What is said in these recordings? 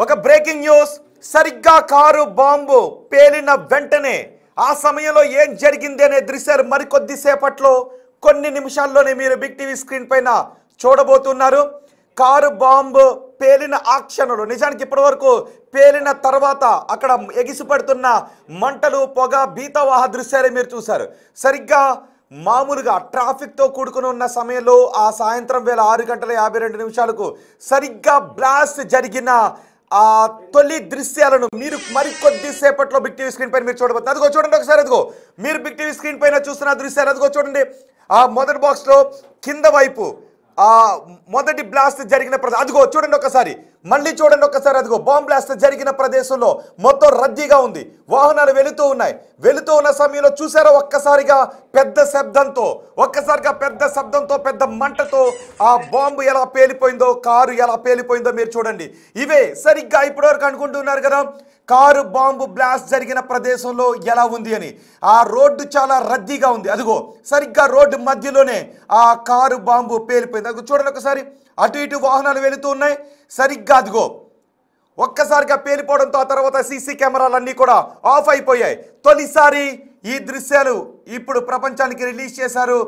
ఒక breaking news. సరిగ్గా car bomb పేలిన వెంటనే ఆ సమయంలో ఏం జరిగింది అనే దృశ్యాలు మరికొద్ది సేపట్లో కొన్ని నిమిషాల్లోనే మీరు బిగ్ టీవీ స్క్రీన్ పైన చూడబోతున్నారు. కారు బాంబు పేలిన ఆ క్షణంలో, నిజానికి ఇప్పటివరకు పేలిన తర్వాత అక్కడ ఎగిసిపడుతున్న మంటలు, పొగ, భీతవాహ దృశ్యాలు మీరు చూశారు. సరిగ్గా మామూలుగా ట్రాఫిక్తో కూడుకుని ఉన్న సమయంలో ఆ సాయంత్రం వేళ 6:52 సరిగ్గా బ్లాస్ట్ జరిగిన ఆ తొలి దృశ్యాలను మీరు మరికొద్ది సేపట్లో బిగ్ టీవీ స్క్రీన్ పైన మీరు చూడబోతున్నారు. అదిగో చూడండి ఒకసారి, అదిగో మీరు బిగ్ టీవీ స్క్రీన్ పైన చూస్తున్న దృశ్యాలు. అదిగో చూడండి, ఆ మొదటి బాక్స్లో కింద వైపు ఆ మొదటి బ్లాస్ట్ జరిగిన ప్రదేశం. అదిగో చూడండి ఒకసారి, మళ్ళీ చూడండి ఒకసారి. అదిగో బాంబ్ బ్లాస్ట్ జరిగిన ప్రదేశంలో మొత్తం రద్దీగా ఉంది, వాహనాలు వెళుతూ ఉన్నాయి. వెళుతూ ఉన్న సమయంలో చూసారా ఒక్కసారిగా పెద్ద శబ్దంతో పెద్ద మంటతో ఆ బాంబు ఎలా పేలిపోయిందో, కారు ఎలా పేలిపోయిందో మీరు చూడండి. ఇవే సరిగ్గా ఇప్పటివరకు అనుకుంటున్నారు కదా కారు బాంబు బ్లాస్ట్ జరిగిన ప్రదేశంలో ఎలా ఉంది అని. ఆ రోడ్డు చాలా రద్దీగా ఉంది. అదిగో సరిగ్గా రోడ్డు మధ్యలోనే ఆ కారు బాంబు పేలిపోయింది. అదిగో చూడండి ఒకసారి, అటు ఇటు వాహనాలు వెళుతూ ఉన్నాయి. సరిగ్గా అదిగో ఒక్కసారిగా పేలిపోవడంతో ఆ తర్వాత సీసీ కెమెరాలన్నీ కూడా ఆఫ్ అయిపోయాయి. తొలిసారి ఈ దృశ్యాలు ఇప్పుడు ప్రపంచానికి రిలీజ్ చేశారు.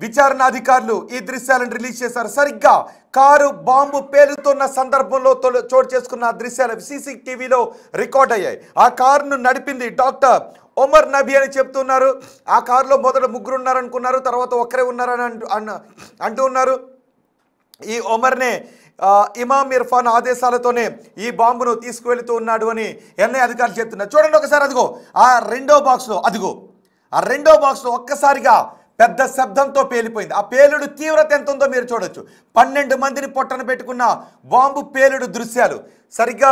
విచారణ అధికారులు ఈ దృశ్యాలను రిలీజ్ చేశారు. సరిగ్గా కారు బాంబు పేలుతున్న సందర్భంలో చోటు చేసుకున్న దృశ్యాలు సీసీటీవీలో రికార్డ్ అయ్యాయి. ఆ కారును నడిపింది డాక్టర్ ఒమర్ నబీ అని చెప్తున్నారు. ఆ కారులో మొదట ముగ్గురు ఉన్నారనుకున్నారు, తర్వాత ఒక్కరే ఉన్నారని అంటూ ఉన్నారు. ఈ ఒమర్నే ఇమామ్ ఇర్ఫాన్ ఆదేశాలతోనే ఈ బాంబును తీసుకువెళుతూ ఉన్నాడు అని ఎన్ఐ అధికారులు చెప్తున్నారు. చూడండి ఒకసారి, అదిగో ఆ రెండో బాక్స్లో ఒక్కసారిగా పెద్ద శబ్దంతో పేలిపోయింది. ఆ పేలుడు తీవ్రత ఎంత ఉందో మీరు చూడొచ్చు. 12 మందిని పొట్టన పెట్టుకున్న బాంబు పేలుడు దృశ్యాలు. సరిగ్గా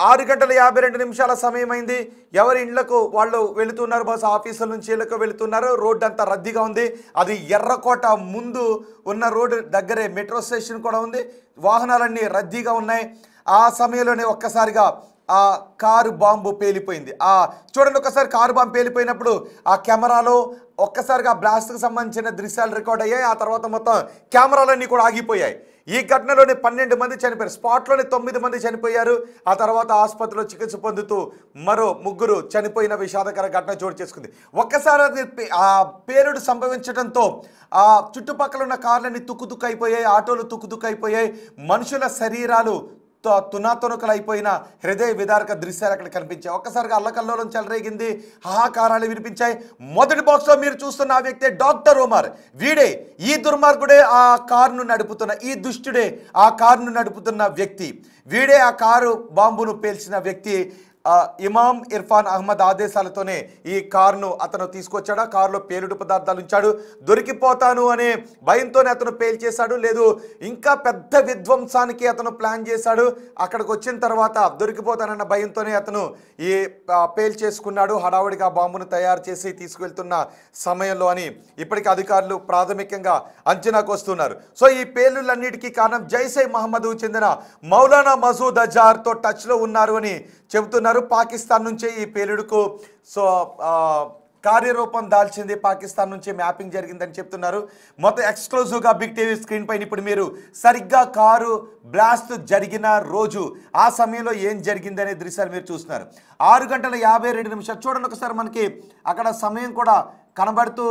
6:52 సమయం అయింది. ఎవరి ఇళ్లకు వాళ్ళు వెళుతున్నారు, బస్ ఆఫీసుల నుంచి ఇళ్లకు వెళుతున్నారు. రోడ్డు అంతా రద్దీగా ఉంది. అది ఎర్రకోట ముందు ఉన్న రోడ్డు దగ్గరే మెట్రో స్టేషన్ కూడా ఉంది. వాహనాలన్నీ రద్దీగా ఉన్నాయి. ఆ సమయంలోనే ఒక్కసారిగా ఆ కారు బాంబు పేలిపోయింది. చూడండి ఒకసారి, కారు బాంబు పేలిపోయినప్పుడు ఆ కెమెరాలో ఒక్కసారిగా బ్లాస్ట్కి సంబంధించిన దృశ్యాలు రికార్డ్ అయ్యాయి. ఆ తర్వాత మొత్తం కెమెరాలన్నీ కూడా ఆగిపోయాయి. ఈ ఘటనలోనే 12 మంది చనిపోయారు. స్పాట్లోనే 9 మంది చనిపోయారు. ఆ తర్వాత ఆసుపత్రిలో చికిత్స పొందుతూ మరో 3 చనిపోయిన విషాదకర ఘటన చోటు చేసుకుంది. ఒక్కసారి ఆ పేలుడు సంభవించడంతో ఆ చుట్టుపక్కల ఉన్న కార్లన్నీ తుక్కు అయిపోయాయి, ఆటోలు తుక్కు అయిపోయాయి. మనుషుల శరీరాలు తునాతునకలు అయిపోయిన హృదయ విదారక దృశ్యాలు అక్కడ కనిపించాయి. ఒక్కసారిగా అల్లకల్లోలం చెలరేగింది, హాహాకారాలు వినిపించాయి. మొదటి బాక్స్లో మీరు చూస్తున్న ఆ వ్యక్తి డాక్టర్ ఒమర్. వీడే, ఈ దుర్మార్గుడే ఆ కారును నడుపుతున్న, ఈ దుష్టుడే ఆ కారును నడుపుతున్న వ్యక్తి. వీడే ఆ కారు బాంబును పేల్చిన వ్యక్తి. ఇమామ్ ఇర్ఫాన్ అహ్మద్ ఆదేశాలతోనే ఈ కారును అతను తీసుకొచ్చాడు. ఆ కారులో పేలుడు పదార్థాలు ఉంచాడు. దొరికిపోతాను అనే భయంతోనే అతను పేల్చేశాడు, లేదు ఇంకా పెద్ద విధ్వంసానికి అతను ప్లాన్ చేశాడు. అక్కడికి వచ్చిన తర్వాత దొరికిపోతానన్న భయంతోనే అతను ఈ పేల్చేసుకున్నాడు. హడావుడిగా బాంబును తయారు చేసి తీసుకువెళ్తున్న సమయంలో అని ఇప్పటికీ అధికారులు ప్రాథమికంగా అంచనాకు వస్తున్నారు. సో ఈ పేలుళ్ళన్నిటికీ కారణం జైషే మహమ్మద్కు చెందిన మౌలానా మసూద్ అజార్తో టచ్లో ఉన్నారు అని చెబుతున్నారు. పాకిస్తాన్ నుంచే ఈ పేలుడుకు కార్యరూపం దాల్చింది, పాకిస్తాన్ నుంచి మ్యాపింగ్ జరిగిందని చెప్తున్నారు. మొత్తం ఎక్స్క్లూజివ్గా బిగ్ టీవీ స్క్రీన్ పైన ఇప్పుడు మీరు సరిగ్గా కారు బ్లాస్ట్ జరిగిన రోజు ఆ సమయంలో ఏం జరిగింది అనే దృశ్యాలు మీరు చూస్తున్నారు. 6:52 చూడండి ఒకసారి, మనకి అక్కడ సమయం కూడా కనబడుతూ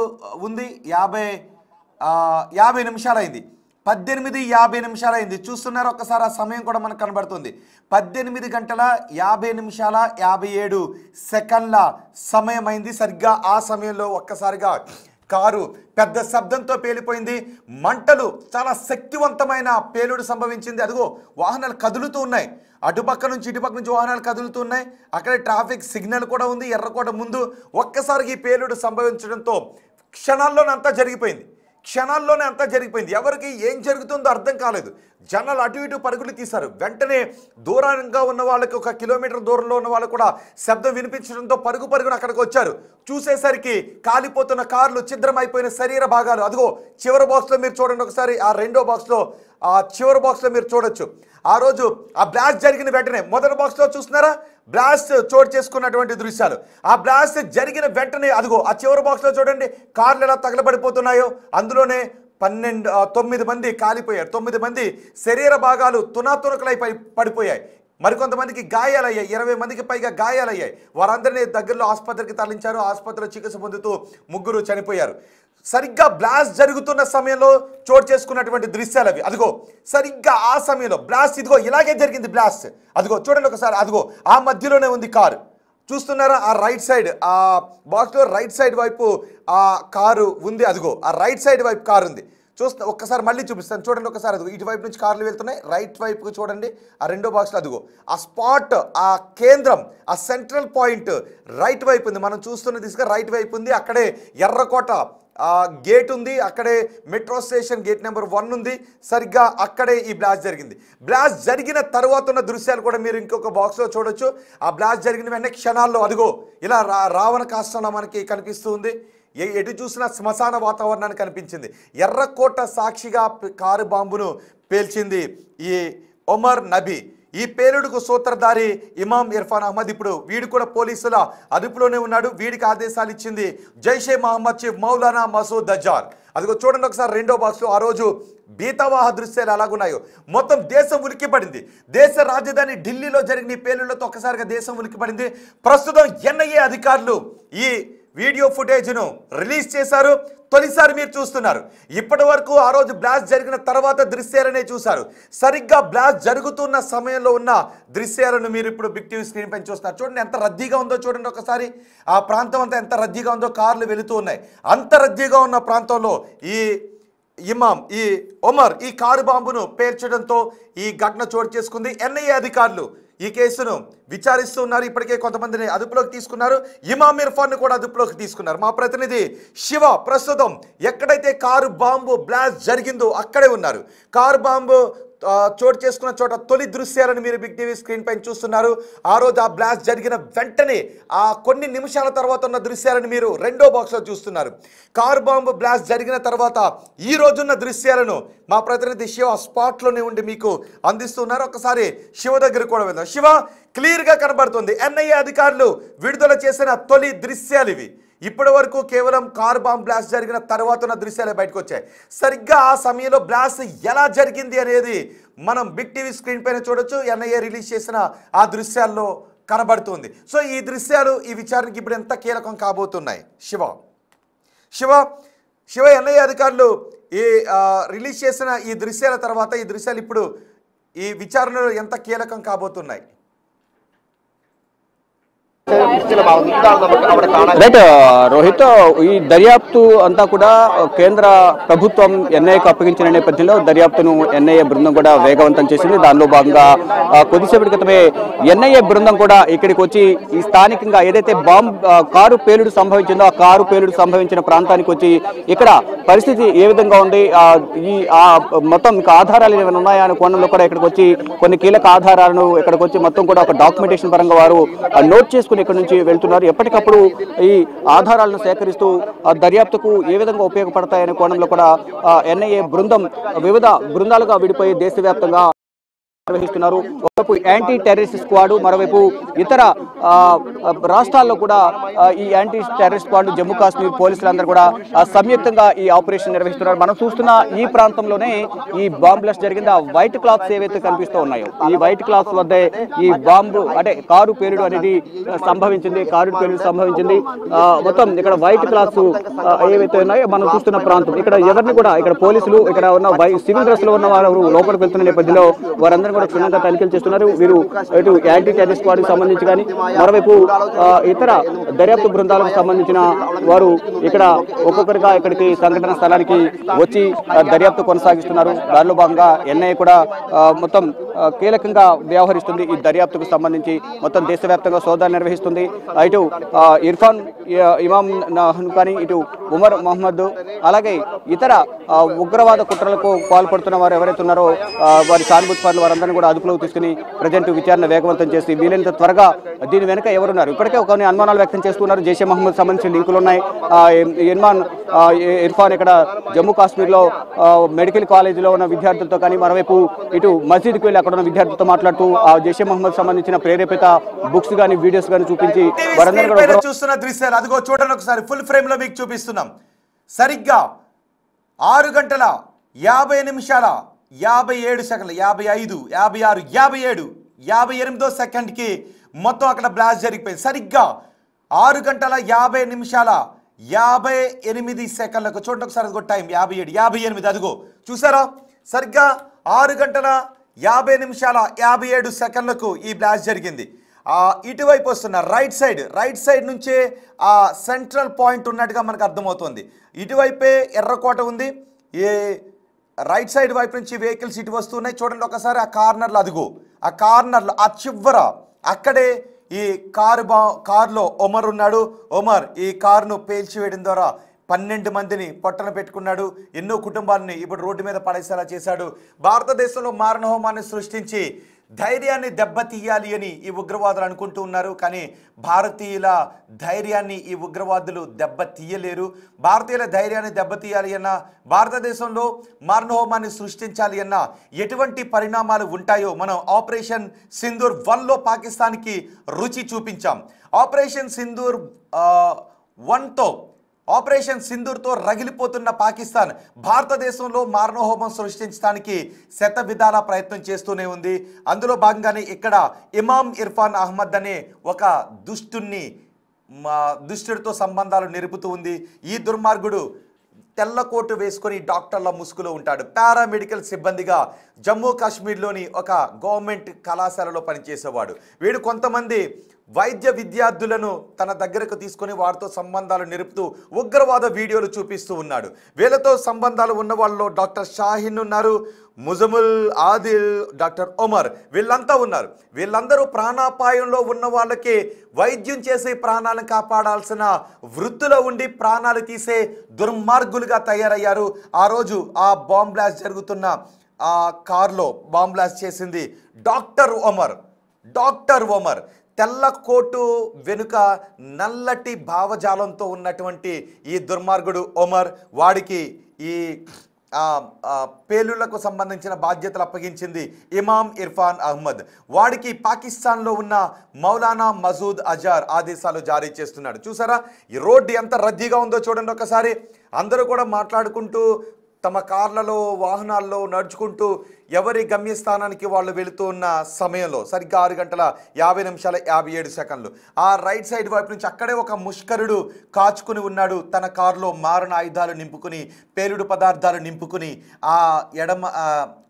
ఉంది. 50 నిమిషాలు అయింది. 18:50 అయింది. చూస్తున్నారు ఒక్కసారి, ఆ సమయం కూడా మనకు కనబడుతుంది. 18:57 సమయం అయింది. సరిగ్గా ఆ సమయంలో ఒక్కసారిగా కారు పెద్ద శబ్దంతో పేలిపోయింది. మంటలు, చాలా శక్తివంతమైన పేలుడు సంభవించింది. అదిగో వాహనాలు కదులుతూ ఉన్నాయి, అటుపక్క నుంచి ఇటుపక్క నుంచి వాహనాలు కదులుతూ ఉన్నాయి. అక్కడే ట్రాఫిక్ సిగ్నల్ కూడా ఉంది ఎర్రకోట ముందు. ఒక్కసారికి ఈ పేలుడు సంభవించడంతో క్షణాల్లోనే అంతా జరిగిపోయింది. ఎవరికి ఏం జరుగుతుందో అర్థం కాలేదు. జనాలు అటు ఇటు పరుగులు తీశారు. వెంటనే దూరంగా ఉన్న వాళ్ళకి, 1 కిలోమీటర్ దూరంలో ఉన్న వాళ్ళు కూడా శబ్దం వినిపించడంతో పరుగున అక్కడికి వచ్చారు. చూసేసరికి కాలిపోతున్న కార్లు, ఛిద్రమైపోయిన శరీర భాగాలు. అదిగో చివరి బాక్స్లో మీరు చూడండి ఒకసారి, ఆ రెండో బాక్స్లో, ఆ చివరి బాక్స్లో మీరు చూడొచ్చు. ఆ రోజు ఆ బ్లాస్ట్ జరిగిన వెంటనే మొదటి బాక్స్లో చూస్తున్నారా బ్లాస్ట్ చోటు చేసుకున్నటువంటి దృశ్యాలు. ఆ బ్లాస్ట్ జరిగిన వెంటనే అదిగో ఆ చివరి బాక్స్లో చూడండి, కార్లు ఎలా తగలబడిపోతున్నాయో, అందులోనే 9 మంది కాలిపోయారు, 9 మంది శరీర భాగాలు తునాతునకలై పడిపోయాయి, మరికొంతమందికి గాయాలయ్యాయి, 20 మందికి పైగా గాయాలయ్యాయి. వారందరినీ దగ్గరలో ఆసుపత్రికి తరలించారు. ఆసుపత్రిలో చికిత్స పొందుతూ 3 చనిపోయారు. సరిగ్గా బ్లాస్ట్ జరుగుతున్న సమయంలో చోటు చేసుకున్నటువంటి దృశ్యాలు అవి. అదిగో సరిగ్గా ఆ సమయంలో బ్లాస్ట్, ఇదిగో ఇలాగే జరిగింది బ్లాస్ట్. అదిగో చూడండి ఒకసారి, అదిగో ఆ మధ్యలోనే ఉంది కారు. చూస్తున్నారా? ఆ రైట్ సైడ్, ఆ బాక్స్లో రైట్ సైడ్ వైపు ఆ కారు ఉంది. అదిగో ఆ రైట్ సైడ్ వైపు కారు ఉంది. ఒక్కసారి మళ్ళీ చూపిస్తాను చూడండి ఒకసారి. అదిగో ఇటువైపు నుంచి కార్లు వెళ్తున్నాయి, రైట్ వైపుకు చూడండి. ఆ రెండో బాక్స్లో అదిగో ఆ స్పాట్, ఆ కేంద్రం, ఆ సెంట్రల్ పాయింట్ రైట్ వైపు ఉంది. మనం చూస్తున్న దిశగా రైట్ వైపు ఉంది. అక్కడే ఎర్రకోట గేట్ ఉంది, అక్కడే మెట్రో స్టేషన్ గేట్ నెంబర్ 1 ఉంది. సరిగ్గా అక్కడే ఈ బ్లాస్ట్ జరిగింది. బ్లాస్ట్ జరిగిన తర్వాత ఉన్న దృశ్యాలు కూడా మీరు ఇంకొక బాక్స్లో చూడొచ్చు. ఆ బ్లాస్ట్ జరిగిన వెంటనే క్షణాల్లో అదిగో ఇలా రావణ కాష్టంలో మనకి కనిపిస్తూ ఉంది. ఎటు చూసినా శ్మశాన వాతావరణాన్ని కనిపించింది. ఎర్రకోట సాక్షిగా కారు బాంబును పేల్చింది ఈ ఒమర్ నబీ. ఈ పేలుడుకు సూత్రధారి ఇమాం ఇర్ఫాన్ అహ్మద్. ఇప్పుడు వీడు కూడా పోలీసుల అదుపులోనే ఉన్నాడు. వీడికి ఆదేశాలు ఇచ్చింది జైషే మహమ్మద్ చీఫ్ మౌలానా మసూద్ అజార్. అదిగో చూడండి ఒకసారి రెండో బాక్స్లో ఆ రోజు బీతవాహ దృశ్యాలు ఎలాగున్నాయో. మొత్తం దేశం ఉలిక్కిపడింది. దేశ రాజధాని ఢిల్లీలో జరిగిన ఈ పేలుళ్లతో ఒక్కసారిగా దేశం ఉలిక్కిపడింది. ప్రస్తుతం ఎన్ఐఏ అధికారులు ఈ వీడియో ఫుటేజ్ను రిలీజ్ చేశారు. తొలిసారి మీరు చూస్తున్నారు. ఇప్పటి వరకు ఆ రోజు బ్లాస్ట్ జరిగిన తర్వాత దృశ్యాలనే చూశారు. సరిగ్గా బ్లాస్ట్ జరుగుతున్న సమయంలో ఉన్న దృశ్యాలను మీరు ఇప్పుడు బిగ్ టీవీ స్క్రీన్ పైన చూస్తున్నారు. చూడండి ఎంత రద్దీగా ఉందో చూడండి ఒకసారి. ఆ ప్రాంతం అంతా ఎంత రద్దీగా ఉందో, కార్లు వెళుతూ ఉన్నాయి. అంత రద్దీగా ఉన్న ప్రాంతంలో ఈ ఇమాం, ఈ ఒమర్ ఈ కారు బాంబును పేర్చడంతో ఈ ఘటన చోటు చేసుకుంది. ఎన్ఐఏ అధికారులు ఈ కేసును విచారిస్తూ ఉన్నారు. ఇప్పటికే కొంతమందిని అదుపులోకి తీసుకున్నారు. ఇమాం ఇర్ఫాన్ కూడా అదుపులోకి తీసుకున్నారు. మా ప్రతినిధి శివ ప్రస్తుతం ఎక్కడైతే కారు బాంబు బ్లాస్ట్ జరిగిందో అక్కడే ఉన్నారు. కారు బాంబు చోటు చేసుకున్న చోట తొలి దృశ్యాలను మీరు బిగ్ టీవీ స్క్రీన్ పైన చూస్తున్నారు. ఆ రోజు ఆ బ్లాస్ట్ జరిగిన వెంటనే ఆ కొన్ని నిమిషాల తర్వాత ఉన్న దృశ్యాలను మీరు రెండో బాక్స్లో చూస్తున్నారు. కారు బాంబు బ్లాస్ట్ జరిగిన తర్వాత ఈ రోజున్న దృశ్యాలను మా ప్రతినిధి శివ స్పాట్లోనే ఉండి మీకు అందిస్తున్నారు. ఒకసారి శివ దగ్గర కూడా వెళ్దాం. శివ, క్లియర్గా కనబడుతుంది ఎన్ఐఏ అధికారులు విడుదల చేసిన తొలి దృశ్యాలు ఇవి. ఇప్పటి వరకు కేవలం కార్ బాంబ్ బ్లాస్ట్ జరిగిన తర్వాత ఉన్న దృశ్యాలే బయటకు వచ్చాయి. సరిగ్గా ఆ సమయంలో బ్లాస్ట్ ఎలా జరిగింది అనేది మనం బిగ్ టీవీ స్క్రీన్ పైన చూడొచ్చు. ఎన్ఐఏ రిలీజ్ చేసిన ఆ దృశ్యాల్లో కనబడుతుంది. సో ఈ దృశ్యాలు ఈ విచారణకి ఇప్పుడు ఎంత కీలకం కాబోతున్నాయి? శివ ఎన్ఐఏ అధికారులు ఈ రిలీజ్ చేసిన ఈ దృశ్యాల తర్వాత ఈ దృశ్యాలు ఇప్పుడు ఈ విచారణలో ఎంత కీలకం కాబోతున్నాయి? రైట్ రోహిత్, ఈ దర్యాప్తు అంతా కూడా కేంద్ర ప్రభుత్వం ఎన్ఐఏకు అప్పగించిన నేపథ్యంలో దర్యాప్తును ఎన్ఐఏ బృందం కూడా వేగవంతం చేసింది. దానిలో భాగంగా కొద్దిసేపటి క్రితమే ఎన్ఐఏ బృందం కూడా ఇక్కడికి వచ్చి ఈ స్థానికంగా ఏదైతే కారు పేలుడు సంభవించిందో ఆ కారు పేలుడు సంభవించిన ప్రాంతానికి వచ్చి ఇక్కడ పరిస్థితి ఏ విధంగా ఉంది, ఈ మొత్తం ఆధారాలు ఏమైనా ఉన్నాయా అనే కోణంలో కూడా ఇక్కడికి వచ్చి కొన్ని కీలక ఆధారాలను ఇక్కడికి వచ్చి మొత్తం కూడా ఒక డాక్యుమెంటేషన్ పరంగా వారు నోట్ చేసుకుని ఇక్కడ నుంచి వెళ్తున్నారు. ఎప్పటికప్పుడు ఈ ఆధారాలను సేకరిస్తూ దర్యాప్తుకు ఏ విధంగా ఉపయోగపడతాయనే కోణంలో కూడా ఎన్ఐఏ బృందం వివిధ బృందాలుగా విడిపోయి దేశవ్యాప్తంగా నిర్వహిస్తున్నారు. ఒకవైపు యాంటీ టెర్రరిస్ట్ స్క్వాడ్, మరోవైపు ఇతర రాష్ట్రాల్లో కూడా ఈ anti terrorist squad, Jammu Kashmir పోలీసులందరూ కూడా సంయుక్తంగా ఈ ఆపరేషన్ నిర్వహిస్తున్నారు. మనం చూస్తున్న ఈ ప్రాంతంలోనే ఈ బాంబ్ బ్లాస్ట్ జరిగింది. ఆ వైట్ క్లాత్స్ ఏవైతే కనిపిస్తూ ఉన్నాయో ఈ వైట్ క్లాత్స్ వద్ద ఈ బాంబు అంటే కారు పేలుడు అనేది సంభవించింది. మొత్తం ఇక్కడ వైట్ క్లాత్స్ ఏవైతే ఉన్నాయో మనం చూస్తున్న ప్రాంతం, ఇక్కడ ఎవరిని కూడా ఇక్కడ పోలీసులు ఇక్కడ ఉన్న సివిల్ డ్రెస్ లో ఉన్న వారు లోపలికి వెళ్తున్న నేపథ్యంలో వారందరూ కూడా క్షుణ్ణంగా తనిఖీలు చేస్తున్నారు. వీరు ఇటు యాంటీ టెర్రరిస్ట్ స్క్వాడ్కి సంబంధించి కానీ మరోవైపు ఇతర దర్యాప్తు బృందాలకు సంబంధించిన వారు ఇక్కడ ఒక్కొక్కరిగా ఇక్కడికి సంఘటన స్థలానికి వచ్చి దర్యాప్తు కొనసాగిస్తున్నారు. దానిలో భాగంగా ఎన్ఐఏ కూడా మొత్తం కీలకంగా వ్యవహరిస్తుంది. ఈ దర్యాప్తుకు సంబంధించి మొత్తం దేశవ్యాప్తంగా సోదాలు నిర్వహిస్తుంది. ఇటు ఇర్ఫాన్ ఇమాం కానీ ఇటు ఉమర్ మహమ్మద్ అలాగే ఇతర ఉగ్రవాద కుట్రలకు పాల్పడుతున్న వారు ఎవరైతే ఉన్నారో వారి సానుభూతి పనులు వారందరినీ కూడా అదుపులోకి తీసుకుని ప్రజెంట్ విచారణ వేగవంతం చేసి వీలైనంత త్వరగా దీని వెనుక ఎవరున్నారు ఇప్పటికే కొన్ని అనుమానాలు వ్యక్తం చేస్తున్నారు. జైషే మహమ్మద్ సంబంధించిన లింకులు ఉన్నాయి. ఇర్ఫాన్ ఇక్కడ జమ్మూ కాశ్మీర్లో మెడికల్ కాలేజీలో ఉన్న విద్యార్థులతో కానీ మరోవైపు ఇటు మసీద్కి వెళ్ళి అక్కడ ఉన్న విద్యార్థులతో మాట్లాడుతూ ఆ జైషే మహమ్మద్ సంబంధించిన ప్రేరేపిత బుక్స్ కానీ వీడియోస్ కానీ చూపించి వారందరూ చూస్తున్న దృశ్యాలు అదిగో చూడండి ఒకసారి ఫుల్ ఫ్రేమ్ లో మీకు చూపిస్తున్నాం. సరిగ్గా 6 గంటల 50 నిమిషాల 57 సెకండ్లు 55 56 57 58వ సెకండ్కి మొత్తం అక్కడ బ్లాస్ట్ జరిగిపోయింది. సరిగ్గా 6 గంటల 50 నిమిషాల 58 సెకండ్లకు చూడండి ఒకసారి, అదిగో టైం 57 58 అదిగో చూసారా, సరిగ్గా 6 గంటల 50 నిమిషాల 57 సెకండ్లకు ఈ బ్లాస్ట్ జరిగింది. ఇటువైపు వస్తున్న రైట్ సైడ్ నుంచే ఆ సెంట్రల్ పాయింట్ ఉన్నట్టుగా మనకు అర్థమవుతుంది. ఇటువైపే ఎర్రకోట ఉంది. ఏ రైట్ సైడ్ వైపు నుంచి వెహికల్స్ ఇటు వస్తున్నాయి. చూడండి ఒకసారి ఆ కార్నర్లో, అదిగో ఆ కార్నర్లో ఆ చివర అక్కడే ఈ కారులో ఒమర్ ఉన్నాడు. ఒమర్ ఈ కారును పేల్చివేయడం ద్వారా 12 మందిని పొట్టన పెట్టుకున్నాడు. ఎన్నో కుటుంబాలని ఇప్పుడు రోడ్డు మీద పడేసేలా చేశాడు. భారతదేశంలో మారణహోమాన్ని సృష్టించి ధైర్యాన్ని దెబ్బతీయాలి అని ఈ ఉగ్రవాదులు అనుకుంటూ ఉన్నారు. కానీ భారతీయుల ధైర్యాన్ని ఈ ఉగ్రవాదులు దెబ్బతీయలేరు. భారతీయుల ధైర్యాన్ని దెబ్బతీయాలి అన్నా, భారతదేశంలో మారణహోమాన్ని సృష్టించాలి అన్నా ఎటువంటి పరిణామాలు ఉంటాయో మనం ఆపరేషన్ సింధూర్ 1లో పాకిస్తాన్కి రుచి చూపించాం. ఆపరేషన్ సింధూర్ 1తో ఆపరేషన్ సింధూర్తో రగిలిపోతున్న పాకిస్తాన్ భారతదేశంలో మారణహోమం సృష్టించడానికి శత విధాల ప్రయత్నం చేస్తూనే ఉంది. అందులో భాగంగానే ఇక్కడ ఇమాం ఇర్ఫాన్ అహ్మద్ అనే ఒక దుష్టుడితో సంబంధాలు నిలుపుతూ ఉంది. ఈ దుర్మార్గుడు తెల్ల కోటు వేసుకొని డాక్టర్ల ముసుగులో ఉంటాడు. పారామెడికల్ సిబ్బందిగా జమ్మూ కాశ్మీర్లోని ఒక గవర్నమెంట్ కళాశాలలో పనిచేసేవాడు. వీడు కొంతమంది వైద్య విద్యార్థులను తన దగ్గరకు తీసుకొని వారితో సంబంధాలు నిలుపుతూ ఉగ్రవాద వీడియోలు చూపిస్తూ ఉన్నాడు. వీళ్ళతో సంబంధాలు ఉన్న వాళ్ళలో డాక్టర్ షాహీన్ ఉన్నారు, ముజముల్, ఆదిల్, డాక్టర్ ఒమర్ వీళ్ళంతా ఉన్నారు. వీళ్ళందరూ ప్రాణాపాయంలో ఉన్న వాళ్ళకి వైద్యం చేసే ప్రాణాలను కాపాడాల్సిన వృత్తిలో ఉండి ప్రాణాలు తీసే దుర్మార్గులుగా తయారయ్యారు. ఆ రోజు ఆ బాంబ్ బ్లాస్ట్ జరుగుతున్న ఆ కారులో బాంబ్ బ్లాస్ట్ చేసింది డాక్టర్ ఒమర్. తెల్ల కోటు వెనుక నల్లటి భావజాలంతో ఉన్నటువంటి ఈ దుర్మార్గుడు ఒమర్, వాడికి ఈ పేలుళ్లకు సంబంధించిన బాధ్యతలు అప్పగించింది ఇమాం ఇర్ఫాన్ అహ్మద్. వాడికి పాకిస్తాన్లో ఉన్న మౌలానా మసూద్ అజార్ ఆదేశాలు జారీ చేస్తున్నాడు. చూసారా ఈ రోడ్డు ఎంత రద్దీగా ఉందో చూడండి ఒకసారి. అందరూ కూడా మాట్లాడుకుంటూ తమ కార్లలో వాహనాల్లో నడుచుకుంటూ ఎవరి గమ్యస్థానానికి వాళ్ళు వెళుతూ ఉన్న సమయంలో సరిగ్గా 6 గంటల 50 నిమిషాల 57 సెకండ్లు ఆ రైట్ సైడ్ వైపు నుంచి అక్కడే ఒక ముష్కరుడు కాచుకుని ఉన్నాడు. తన కారులో మారణ ఆయుధాలు నింపుకుని, పేలుడు పదార్థాలు నింపుకుని ఆ ఎడమ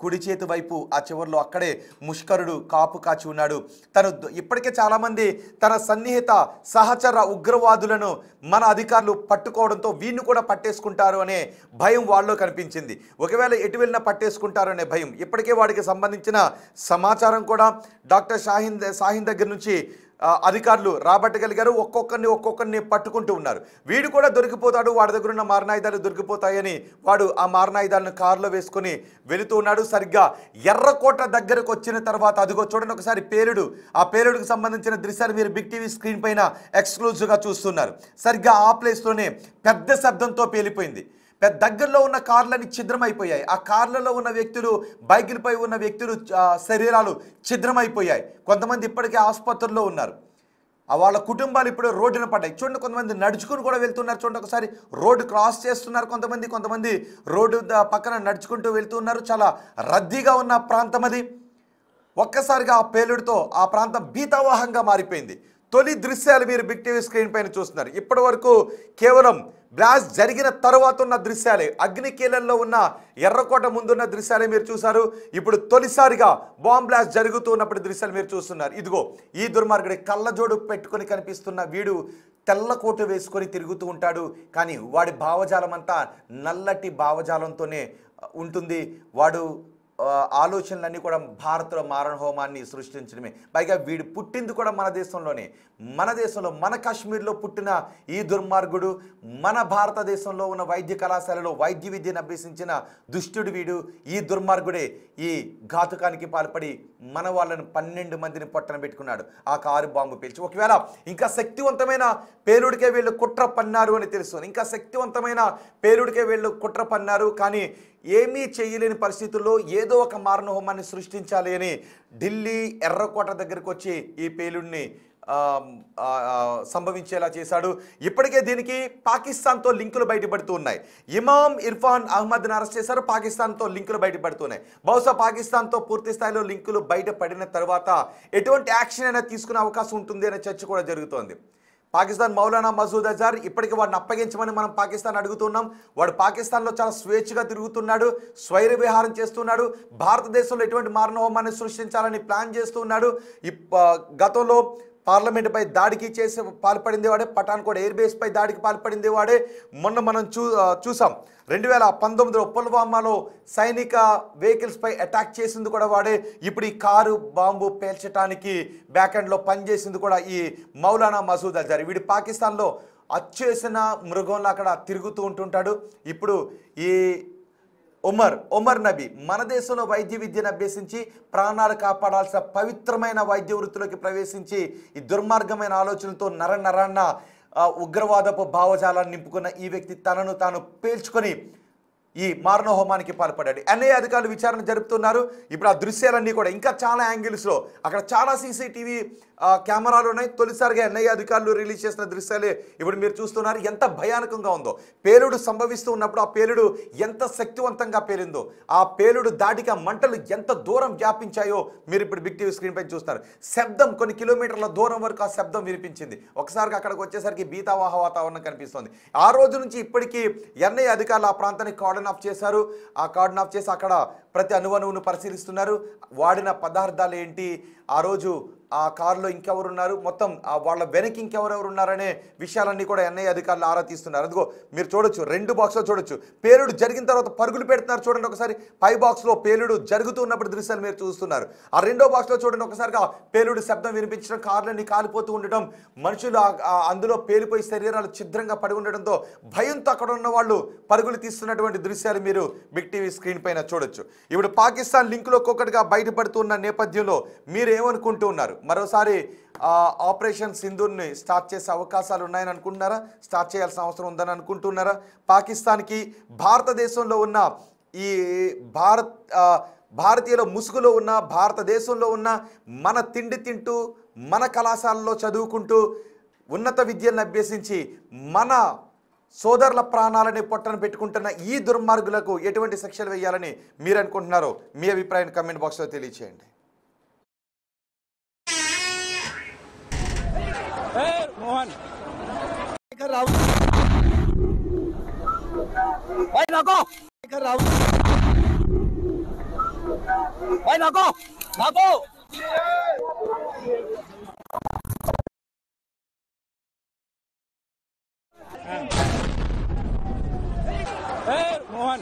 కుడి చేతి వైపు ఆ చివరిలో అక్కడే ముష్కరుడు కాపు కాచి ఉన్నాడు. తను ఇప్పటికే చాలామంది తన సన్నిహిత సహచర ఉగ్రవాదులను మన అధికారులు పట్టుకోవడంతో వీళ్ళు కూడా పట్టేసుకుంటారు అనే భయం వాళ్ళలో కనిపించింది. ఒకవేళ ఎటు వెళ్ళినా పట్టేసుకుంటారు అనే భయం. ఇప్పటికే వాడికి సంబంధించిన సమాచారం కూడా డాక్టర్ షాహీన్ దగ్గర నుంచి అధికారులు రాబట్టగలిగారు. ఒక్కొక్కరిని పట్టుకుంటూ ఉన్నారు. వీడు కూడా దొరికిపోతాడు, వాడి దగ్గర ఉన్న మారణాయుధాలు దొరికిపోతాయని వాడు ఆ మారణాయుధాలను కారులో వేసుకొని వెళుతూ ఉన్నాడు. సరిగ్గా ఎర్రకోట దగ్గరకు వచ్చిన తర్వాత అదిగో చూడండి ఒకసారి పేలుడు. ఆ పేలుడుకు సంబంధించిన దృశ్యాలు మీరు బిగ్ టీవీ స్క్రీన్ పైన ఎక్స్క్లూజివ్గా చూస్తున్నారు. సరిగ్గా ఆ ప్లేస్లోనే పెద్ద శబ్దంతో పేలిపోయింది. దగ్గరలో ఉన్న కార్లని ఛిద్రమైపోయాయి. ఆ కార్లలో ఉన్న వ్యక్తులు, బైకులపై ఉన్న వ్యక్తులు శరీరాలు ఛిద్రమైపోయాయి. కొంతమంది ఇప్పటికే ఆసుపత్రుల్లో ఉన్నారు. వాళ్ళ కుటుంబాలు ఇప్పుడు రోడ్డున పడ్డాయి. చూడండి కొంతమంది నడుచుకుని కూడా వెళ్తున్నారు. చూడండి ఒకసారి రోడ్డు క్రాస్ చేస్తున్నారు. కొంతమంది రోడ్డు పక్కన నడుచుకుంటూ వెళ్తున్నారు. చాలా రద్దీగా ఉన్న ప్రాంతం అది. ఒక్కసారిగా ఆ పేలుడుతో ఆ ప్రాంతం భీతావహంగా మారిపోయింది. తొలి దృశ్యాలు మీరు బిగ్ టీవీ స్క్రీన్ పైన చూస్తున్నారు. ఇప్పటి వరకు కేవలం బ్లాస్ట్ జరిగిన తర్వాత ఉన్న దృశ్యాలే, అగ్నికీలల్లో ఉన్న ఎర్రకోట ముందున్న దృశ్యాలే మీరు చూశారు. ఇప్పుడు తొలిసారిగా బాంబ్ బ్లాస్ట్ జరుగుతున్నప్పుడు దృశ్యాలు మీరు చూస్తున్నారు. ఇదిగో ఈ దుర్మార్గుడి కళ్ళజోడు పెట్టుకొని కనిపిస్తున్న వీడు తెల్లకోటు వేసుకొని తిరుగుతూ ఉంటాడు. కానీ వాడి భావజాలం అంతా నల్లటి భావజాలంతోనే ఉంటుంది. వాడు ఆలోచనలన్నీ కూడా భారత్లో మారణహోమాన్ని సృష్టించడమే. పైగా వీడు పుట్టింది కూడా మన దేశంలోనే. మన దేశంలో, మన కాశ్మీర్లో పుట్టిన ఈ దుర్మార్గుడు మన భారతదేశంలో ఉన్న వైద్య కళాశాలలో వైద్య విద్యను అభ్యసించిన దుష్టుడు వీడు. ఈ దుర్మార్గుడే ఈ ఘాతుకానికి పాల్పడి మన వాళ్ళని 12 మందిని పొట్టన పెట్టుకున్నాడు ఆ కారు బాంబు పేల్చి. ఒకవేళ ఇంకా శక్తివంతమైన పేలుడికే వీళ్ళు కుట్ర పన్నారు అని తెలుసు. ఇంకా శక్తివంతమైన పేలుడికే వీళ్ళు కుట్ర పన్నారు. కానీ ఏమీ చేయలేని పరిస్థితుల్లో ఏదో ఒక మారణహోమాన్ని సృష్టించాలి అని ఢిల్లీ ఎర్రకోట దగ్గరకు వచ్చి ఈ పేలుడిని సంభవించేలా చేశాడు. ఇప్పటికే దీనికి పాకిస్తాన్తో లింకులు బయటపడుతూ ఉన్నాయి. ఇమామ్ ఇర్ఫాన్ అహ్మద్ని అరెస్ట్ చేశారు. పాకిస్తాన్తో లింకులు బయటపడుతున్నాయి. బహుశా పాకిస్తాన్తో పూర్తి స్థాయిలో లింకులు బయటపడిన తర్వాత ఎటువంటి యాక్షన్ అయినా తీసుకునే అవకాశం ఉంటుంది అనే చర్చ కూడా జరుగుతోంది. పాకిస్తాన్ మౌలానా మసూద్ అజార్ ఇప్పటికీ వాడిని అప్పగించమని మనం పాకిస్తాన్ అడుగుతున్నాం. వాడు పాకిస్తాన్లో చాలా స్వేచ్ఛగా తిరుగుతున్నాడు, స్వైర విహారం చేస్తున్నాడు. భారతదేశంలో ఎటువంటి మారణహోమాన్ని సృష్టించాలని ప్లాన్ చేస్తున్నాడు. గతంలో పార్లమెంటుపై దాడికి పాల్పడింది వాడే. పఠాన్కోట్ ఎయిర్ బేస్పై దాడికి పాల్పడింది వాడే. మొన్న మనం చూసాం 2019లో పుల్వామాలో సైనిక వెహికల్స్పై అటాక్ చేసింది కూడా వాడే. ఇప్పుడు ఈ కారు బాంబు పేల్చడానికి బ్యాక్ ఎండ్లో పనిచేసింది కూడా ఈ మౌలానా మసూద్ అజార్. వీడు పాకిస్తాన్లో అచ్చేసిన మృగంలో అక్కడ తిరుగుతూ ఉంటుంటాడు. ఇప్పుడు ఈ ఒమర్ నబీ మన దేశంలో వైద్య విద్యను అభ్యసించి ప్రాణాలు కాపాడాల్సిన పవిత్రమైన వైద్య వృత్తిలోకి ప్రవేశించి ఈ దుర్మార్గమైన ఆలోచనలతో నరన్న ఉగ్రవాదపు భావజాలాన్ని నింపుకున్న ఈ వ్యక్తి తనను తాను పేల్చుకొని ఈ మారణహోమానికి పాల్పడ్డాడు. ఎన్ఐఏ అధికారులు విచారణ జరుపుతున్నారు. ఇప్పుడు ఆ దృశ్యాలన్నీ కూడా ఇంకా చాలా యాంగిల్స్లో అక్కడ చాలా సీసీటీవీ కెమెరాలు ఉన్నాయి. తొలిసారిగా ఎన్ఐఏ అధికారులు రిలీజ్ చేసిన దృశ్యాలే ఇప్పుడు మీరు చూస్తున్నారు. ఎంత భయానకంగా ఉందో. పేలుడు సంభవిస్తూ ఉన్నప్పుడు ఆ పేలుడు ఎంత శక్తివంతంగా పేలిందో, ఆ పేలుడు దాటికి మంటలు ఎంత దూరం వ్యాపించాయో మీరు ఇప్పుడు బిగ్ టీవీ స్క్రీన్ పై చూస్తున్నారు. శబ్దం కొన్ని కిలోమీటర్ల దూరం వరకు ఆ శబ్దం వినిపించింది. ఒకసారిగా అక్కడికి వచ్చేసరికి భీతావహ వాతావరణం కనిపిస్తోంది. ఆ రోజు నుంచి ఇప్పటికీ ఎన్ఐఏ అధికారులు ఆ ప్రాంతానికి కార్డన్ ఆఫ్ చేశారు. ఆ కార్డన్ ఆఫ్ చేసి అక్కడ ప్రతి అణువును పరిశీలిస్తున్నారు. వాడిన పదార్థాలు ఏంటి, ఆ రోజు ఆ కారులో ఇంకెవరున్నారు, మొత్తం వాళ్ళ వెనక్కి ఇంకెవరెవరు ఉన్నారనే విషయాలన్నీ కూడా ఎన్ఐఏ అధికారులు ఆరా తీస్తున్నారు. అదిగో మీరు చూడొచ్చు, 2 బాక్స్లో చూడొచ్చు. పేలుడు జరిగిన తర్వాత పరుగులు పెడుతున్నారు. చూడండి ఒకసారి. పై బాక్స్లో పేలుడు జరుగుతూ ఉన్నప్పుడు దృశ్యాలు మీరు చూస్తున్నారు. ఆ 2వ బాక్స్లో చూడండి ఒకసారిగా పేలుడు శబ్దం వినిపించడం, కార్లన్నీ కాలిపోతూ ఉండటం, మనుషులు అందులో పేలిపోయి శరీరాలు ఛిద్రంగా పడి ఉండడంతో భయంతో అక్కడ ఉన్న వాళ్ళు పరుగులు తీస్తున్నటువంటి దృశ్యాలు మీరు బిగ్ టీవీ స్క్రీన్ పైన చూడొచ్చు. ఇప్పుడు పాకిస్తాన్ లింకులో ఒక్కొక్కటిగా బయటపడుతున్న నేపథ్యంలో మీరు ఏమనుకుంటూ ఉన్నారు? మరోసారి ఆపరేషన్ సింధూర్ని స్టార్ట్ చేసే అవకాశాలు ఉన్నాయని అనుకుంటున్నారా? స్టార్ట్ చేయాల్సిన అవసరం ఉందని అనుకుంటున్నారా? పాకిస్తాన్కి భారతదేశంలో ఉన్న ఈ భారతీయుల ముసుగులో ఉన్న, భారతదేశంలో ఉన్న, మన తిండి తింటూ, మన కళాశాలలో చదువుకుంటూ, ఉన్నత విద్యను అభ్యసించి మన సోదరుల ప్రాణాలని పొట్టను పెట్టుకుంటున్న ఈ దుర్మార్గులకు ఎటువంటి శిక్షలు వేయాలని మీరు అనుకుంటున్నారో మీ అభిప్రాయాన్ని కమెంట్ బాక్స్లో తెలియచేయండి. मोहन भाई नाको भाई नाको नाको मोहन